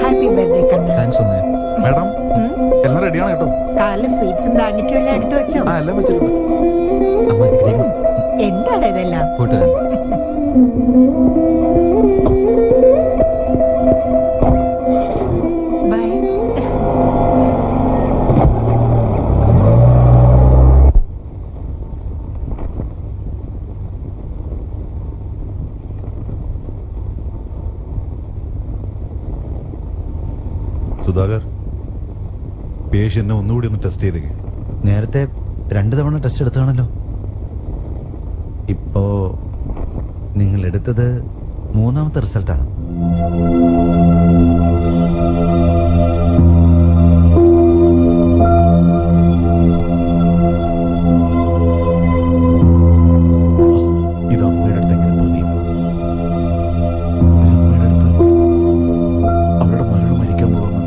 Happy birthday കണ്ണു. Thanks അമ്മേ. Madam എല്ലാം റെഡിയാണ് കേട്ടോ. കാലില് സ്വീറ്റ്സും ബ്ലാങ്കറ്റും എല്ലാം എടുത്തു വെച്ചോ? ആ എല്ലാം വെച്ചിട്ടുണ്ട്. അമ്മ അനുഗ്രഹിക്കണം. എന്താണ് ഇതെല്ലാം? പോയിട്ട് വരാം. ബൈ. സുധാകർ, പേഷ്യന്റിനെ ഒന്നുകൂടി ഒന്ന് ടെസ്റ്റ് ചെയ്തേ. നേരത്തെ 2 തവണ ടെസ്റ്റ് എടുത്താണല്ലോ. ഇപ്പോ നിങ്ങൾ എടുത്തത് 3ാമത്തെ റിസൾട്ടാണ്. ഇത് അമ്മയുടെ അടുത്ത് എങ്ങനെ പറയും? ഒരു അമ്മയുടെ അടുത്ത് അവരുടെ മകൾ മരിക്കാൻ പോകുന്ന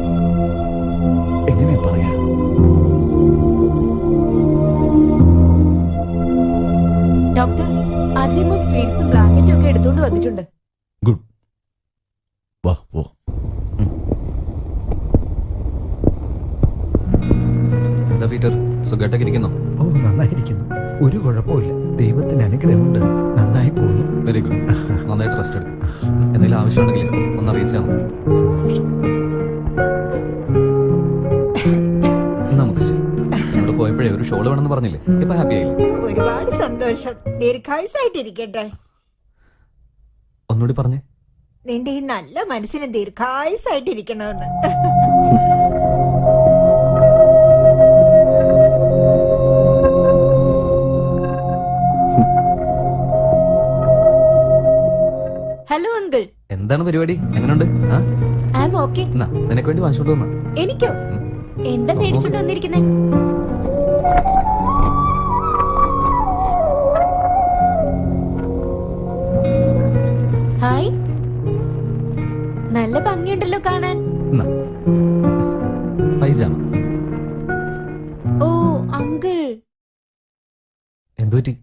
എങ്ങനെയാ പറയാ? ഡോക്ടർ, അജിമോൾ സ്വീറ്റ്സും ബ്ലാങ്കറ്റും ഒക്കെ എടുത്തുകൊണ്ട് വന്നിട്ടുണ്ട്. ഗുഡ്, വാ പോ. എന്താ പീറ്റർ, സുഖമായിട്ടൊക്കെ ഇരിക്കുന്നോ? ഓ, നന്നായിരിക്കുന്നു. ഒരു കുഴപ്പമില്ല. ദൈവത്തിന് അനുഗ്രഹമുണ്ട്. നന്നായി പോകുന്നു. Very good. നന്നായിട്ട് റെസ്റ്റ് എടുക്കും. എന്തെങ്കിലും ആവശ്യമുണ്ടെങ്കിൽ ഒന്ന് അറിയിച്ചാൽ മതി. സന്തോഷം. എന്നാ മുത്തശ്ശി, എന്നോട് പോയപ്പോഴേ ഒരു ഷോള് വേണമെന്ന് പറഞ്ഞില്ലേ? ഇപ്പൊ ഹാപ്പി ആയില്ലേ? ഒരുപാട് സന്തോഷം. ദീർഘായുസായിട്ടിരിക്കട്ടെ. ഒന്നുകൂടി പറഞ്ഞേ. നിന്റെ ഈ നല്ല മനസ്സിന് ദീർഘായുസായിട്ടിരിക്കണമെന്ന്. Hello uncle. എന്താണ് പരിപാടി? എങ്ങനെയുണ്ട്? I am okay. എന്നാ നിനക്ക് വേണ്ടി വാങ്ങിച്ചോണ്ട് വന്നാ. എനിക്കോ? എന്താ മേടിച്ചോണ്ട് വന്നിരിക്കുന്നേ? ഹായ്, നല്ല ഭംഗിയുണ്ടല്ലോ കാണാൻ. എന്നാ പൈജാമ. ഓ അങ്കിൾ. എന്തുപറ്റി?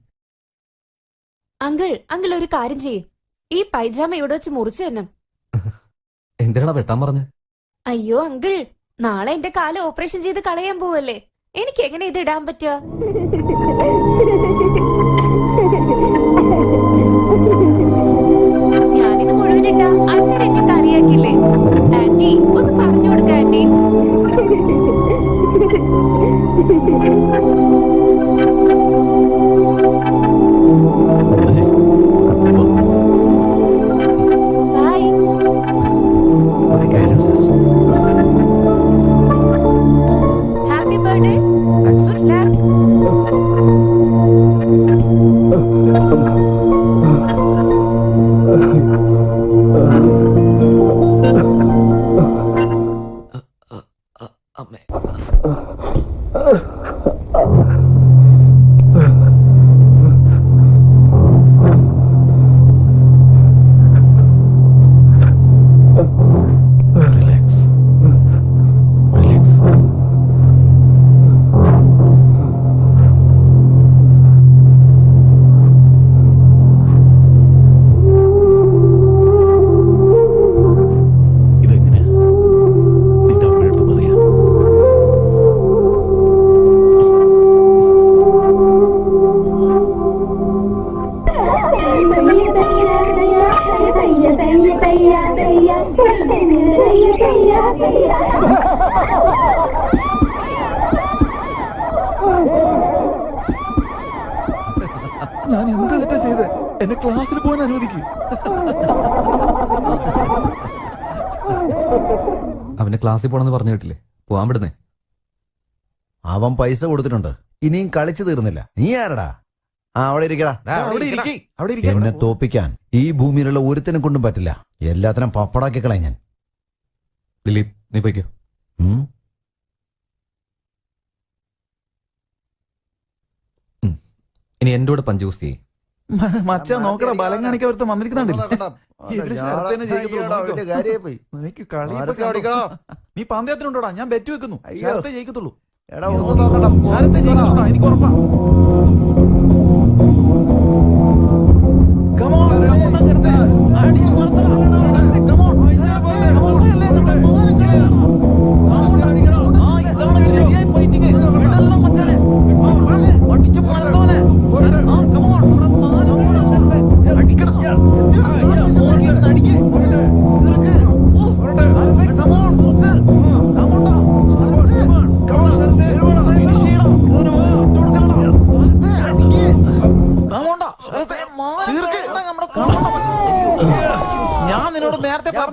അങ്കിൾ ഒരു കാര്യം ചെയ്യ്. ഈ പൈജാമ ഇവിടെ വെച്ച് മുറിച്ചു തന്നെ. എന്തിനാ വെട്ടാൻ പറഞ്ഞ്? അയ്യോ അങ്കിൾ, നാളെ എന്റെ കാല് ഓപ്പറേഷൻ ചെയ്ത് കളയാൻ പോവല്ലേ. എനിക്ക് എങ്ങനെ ഇത് ഇടാൻ പറ്റുക? ഞാനിത് മുഴുവനിട്ട ആൾക്കാർ എന്നെ കളിയാക്കില്ലേ? ആന്റി ഒന്ന് പറഞ്ഞു കൊടുക്ക ആന്റി. അജയ്, വാ. ബൈ. ഓക്കെ, കാര്യമാണ് sister. Happy birthday. Thanks. Good luck. അമ്മേ. Relax, relax. ഇതെങ്ങനെയാ നിന്റെ അമ്മയുടെ അടുത്ത് പറയാ? ഞാൻ എന്ത് തെറ്റാ ചെയ്ത്? എന്നെ ക്ലാസ്സിൽ പോകാൻ അനുവദിക്ക്. അവന് ക്ലാസ്സിൽ പോണെന്ന് പറഞ്ഞു കേട്ടില്ലേ? പോവാൻ വിടുന്നേ. അവൻ പൈസ കൊടുത്തിട്ടുണ്ട്. ഇനിയും കളിച്ചു തീർന്നില്ല. നീ ആരടാ? അവിടെ ഇരിക്കടാ. അവിടെ ഇരിക്ക്, അവിടെ ഇരിക്ക്. എന്നെ തോപ്പിക്കാൻ ഈ ഭൂമിയിലുള്ള ഒരുത്തിനെ കൊണ്ടും പറ്റില്ല. എല്ലാത്തിനും പപ്പടാക്കി കളയാൻ ഞാൻ. ദിലീപ്, നീ പോയിക്കോ. ഉം? ഇനി എന്റെ കൂടെ പഞ്ചുകുസ്തി ചെയ്യ്. മച്ചാ നോക്കടാ, ബലം കാണിക്കാൻ ഒരുത്തൻ വന്നിരിക്കുന്നുണ്ടല്ലേ? ഇതില് ശരത്ത് തന്നെ ജയിക്കത്തുള്ളൂ, നോക്കിക്കോ. നിനക്ക് കളി ഇപ്പൊ കണ്ടോ? നീ പന്തയത്തിനുണ്ടോടാ? ഞാൻ ബെറ്റ് വെക്കുന്നു, ശരത്തെ ജയിക്കത്തുള്ളൂ. ശരത്തെ ജയിക്കത്തുള്ളൂ, എനിക്ക് ഉറപ്പാ.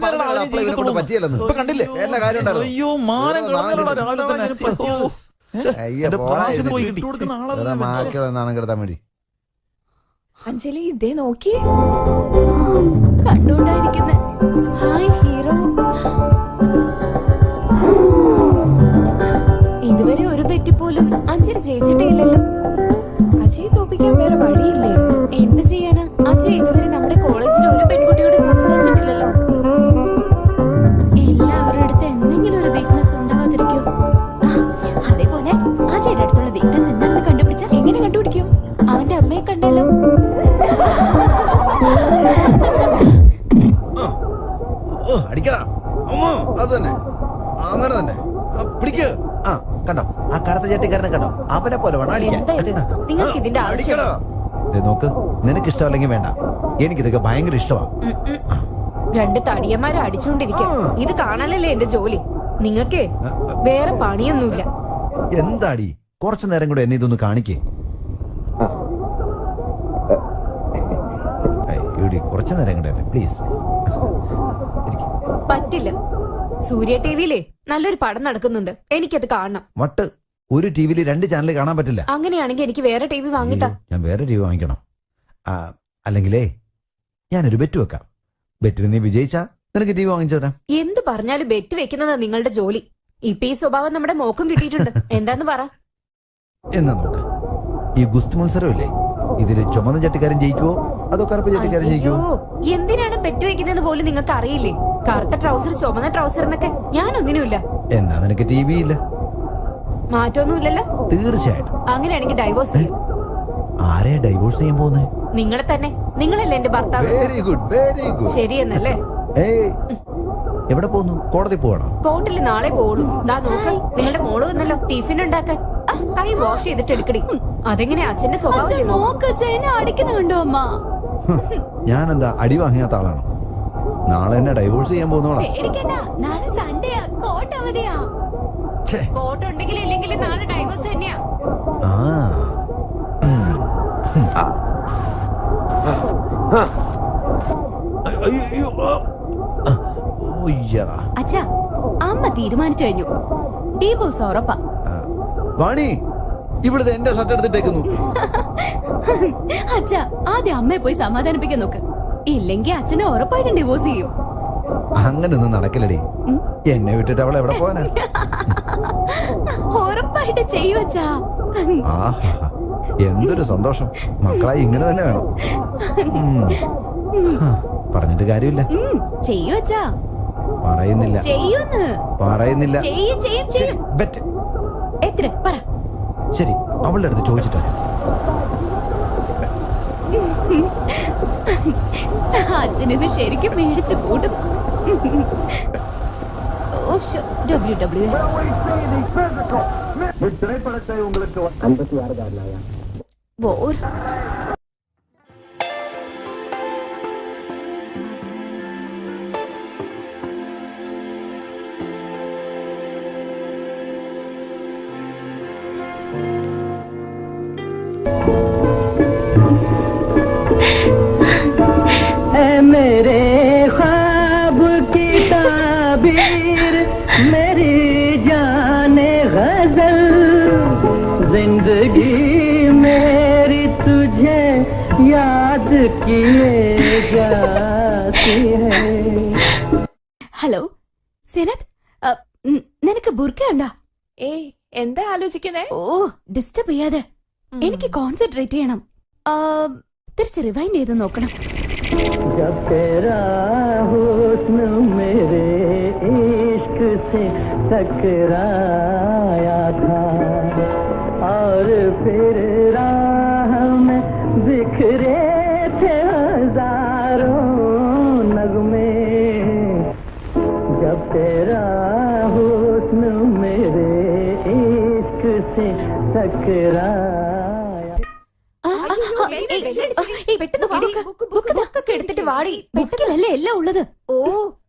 നേരം പറഞ്ഞതാ, അവനെ അപ്പോൾ ഇവനെ കൊണ്ട് പറ്റിയല്ലെന്ന്. ഇപ്പൊ കണ്ടില്ലേ എല്ലാ കാര്യം ഉണ്ടായിരുന്നു. അയ്യോ മാനം കളഞ്ഞല്ലോടാ രാവിലെ തന്നെ. അയ്യോ, എന്റെ പോടാ പ്രാവശ്യം ഇതിന്. പോയി ഇട്ടുകൊടുക്കുന്ന ആളല്ലേ വെറുതെ മാക്കിയുള്ള നാണം കെടുത്താൻ വേണ്ടി. അഞ്ജലി ഇതേ നോക്കി കണ്ടോണ്ടായിരിക്കുന്നെ. Hi hero. ഇതുവരെ ഒരു ബെറ്റി പോലും അഞ്ജലി ജയിച്ചിട്ടേ ഇല്ലല്ലോ. അജയ് തോപ്പിക്കാൻ വേറെ വഴിയില്ലേ? എന്ത് ചെയ്യാനാ? അജയ് ഇതുവരെ നമ്മുടെ കോളേജിൽ ഒരു പെൺകുട്ടിയോട് സംസാരിച്ചിട്ടില്ലല്ലോ. എല്ലാവരുടെ അടുത്ത് എന്തെങ്കിലും ഒരു വീക്ക്നെസ് ഉണ്ടാവാതിരിക്കോ? അതേപോലെ അജയുടെ അടുത്തുള്ള വീക്ക്നെസ് എന്താണെന്ന് കണ്ടുപിടിച്ച എങ്ങനെ കണ്ടുപിടിക്കും? അവന്റെ അമ്മയെ കണ്ടല്ലോ. അടിക്കടാ അമ്മോ, അത് തന്നെ അങ്ങനെ തന്നെ. പിടിക്ക്. ആ കണ്ടോ, ആ കറുത്ത ചേട്ടിക്കാരനെ കണ്ടോ? അവനെ പോലെ വേണം അടിക്കാൻ. എന്താ ഇത്? നിങ്ങൾക്ക് ഇതിന്റെ ആവശ്യം? ദേ നോക്ക്, നിനക്ക് ഇഷ്ടമല്ലെങ്കിൽ വേണ്ട, എനിക്കിതൊക്കെ ഭയങ്കര ഇഷ്ടമാ. രണ്ട് തടിയന്മാരെ അടിച്ചുകൊണ്ടിരിക്കും. ഇത് കാണാനല്ലേ എന്റെ ജോലി. നിങ്ങക്ക് വേറെ പണിയൊന്നുമില്ല. എന്താടി, കുറച്ചു നേരം കൂടെ എന്നെ ഇതൊന്ന് കാണിക്കേ. കുറച്ചു നേരം കൂടെ പ്ലീസ്. പറ്റില്ല. സൂര്യ ടിവിയിലേ നല്ലൊരു പടം നടക്കുന്നുണ്ട്, എനിക്കത് കാണണം. വട്ട്, ഒരു ടിവിയിൽ 2 ചാനൽ കാണാൻ പറ്റില്ല. അങ്ങനെയാണെങ്കിൽ എനിക്ക് വേറെ ടി വി വാങ്ങിത്താ. ഞാൻ വേറെ ടിവി വാങ്ങിക്കണം. അല്ലെങ്കിലേ ഞാനൊരു ബെറ്റ് വെക്കാം. ബെറ്റിന് നീ വിജയിച്ചാ നിനക്ക് ടിവി വാങ്ങിച്ചു തരാം. എന്ത് പറഞ്ഞാലും ബെറ്റ് വെക്കുന്നതാ നിങ്ങളുടെ ജോലി. ഇപ്പൊ ഈ സ്വഭാവം നമ്മുടെ മോക്കും കിട്ടിയിട്ടുണ്ട്. എന്താന്ന് പറ. എന്നാ നോക്ക്, ഈ ഗുസ്തി മത്സരമില്ലേ, ഇതില് ചുമന്ന ചട്ടിക്കാരൻ ജയിക്കുവോ അതോ കറുപ്പ് ചട്ടിക്കാരൻ ജയിക്കുവോ? എന്തിനാണ് ബെറ്റ് വെക്കുന്നത് പോലും നിങ്ങൾക്ക് അറിയില്ലേ? കറുത്ത ട്രൗസർ ചുമന്ന ട്രൗസർ എന്നൊക്കെ ഞാനൊന്നിനുമില്ല. എന്നാ നിനക്ക് ടിവി ഇല്ല. മാറ്റമൊന്നുമില്ലല്ലോ. തീർച്ചയായിട്ടും. അങ്ങനെയാണെങ്കിൽ ഡൈവോഴ്സ് ചെയ്യും. ആരെ ഡൈവോഴ്സ് ചെയ്യാൻ പോകുന്നേ? നിങ്ങളെ തന്നെ. നിങ്ങളല്ലേ എന്റെ ഭർത്താവ്. Very good, very good. ശരിയെന്നല്ലേ? ഏയ്, എവിടെ പോകുന്നു? കോടതി പോകണോ? കോർട്ടിൽ നാളെ പോളൂ. ദാ നോക്ക്, നിങ്ങളുടെ മോള് വന്നല്ലോ ടിഫിൻ ഉണ്ടാക്കാൻ. കൈ വാഷ് ചെയ്തിട്ട് എടുക്കടി. അതെങ്ങനെയാ അച്ഛന്റെ സ്വഭാവം? അടിക്കുന്ന കണ്ടോ അമ്മ? ഞാനെന്താ അടി വാങ്ങിയാത്ത ആളാണോ? നാളെ എന്നെ ഡൈവോഴ്സ് ചെയ്യാൻ പോകുന്നോളാം. നാളെ സൺഡേയാ, കോർട്ട് അവധിയാ. കോർട്ട് ഉണ്ടെങ്കിലും ഇല്ലെങ്കിലും നാളെ ഡൈവോഴ്സ് തന്നെയാ. അച്ഛാ, അമ്മ തീരുമാനിച്ചു കഴിഞ്ഞു. ഡിവോഴ്സ് ഉറപ്പാ. വാണി, ഇവിടുത്തെ എന്റെ ഷർട്ട് എടുത്തിട്ടേക്കുന്നു. അച്ഛാ, ആദ്യം അമ്മയെ പോയി സമാധാനിപ്പിക്കാൻ നോക്ക്. ഇല്ലെങ്കിൽ അച്ഛനെ ഉറപ്പായിട്ടും ഡിവോഴ്സ് ചെയ്യും. അങ്ങനൊന്നും നടക്കില്ലടി. എന്നെ വിട്ടിട്ട് അവൾ എവിടെ പോവാനാ? ഉറപ്പായിട്ട് ചെയ്യുവച്ചാ. ആഹാ, എന്തൊരു സന്തോഷം. മക്കളായി ഇങ്ങനെ തന്നെ വേണം. പറഞ്ഞിട്ട് കാര്യമില്ല. ചെയ്യുവച്ചാ. പറയുന്നില്ല. ചെയ്യുന്ന്. പറയുന്നില്ല. ചെയ്യും. ബെറ്റ് എത്ര പറ. ശരി, അവളുടെ അടുത്ത് ചോദിച്ചിട്ടാ. അച്ഛനിത് ശരിക്കും മേടിച്ചു കൂട്ടും. मेरे ख्वाब की ताबीर मेरी जाने गजल जिंदगी मेरी तुझे याद किए जाती है. ഹലോ സെനത്, നിനക്ക് ബുർക്ക ഉണ്ടോ? ഏയ്, എന്താ ആലോചിക്കുന്നേ? ഓ, ഡിസ്റ്റർബ് ചെയ്യാതെ. എനിക്ക് കോൺസെൻട്രേറ്റ് ചെയ്യണം. തിരിച്ച് റിവൈൻഡ് ചെയ്ത് നോക്കണം. जब तेरा हुस्न मेरे इश्क से टकराया था और फिर राह में बिखरे थे हजारों नगमे. जब तेरा हुस्न मेरे इश्क से टकराया. പെട്ടെന്ന് ബുക്കൊക്കെ എടുത്തിട്ട് വാടി. ബുക്കിലല്ലേ എല്ലാം ഉള്ളത്. ഓ,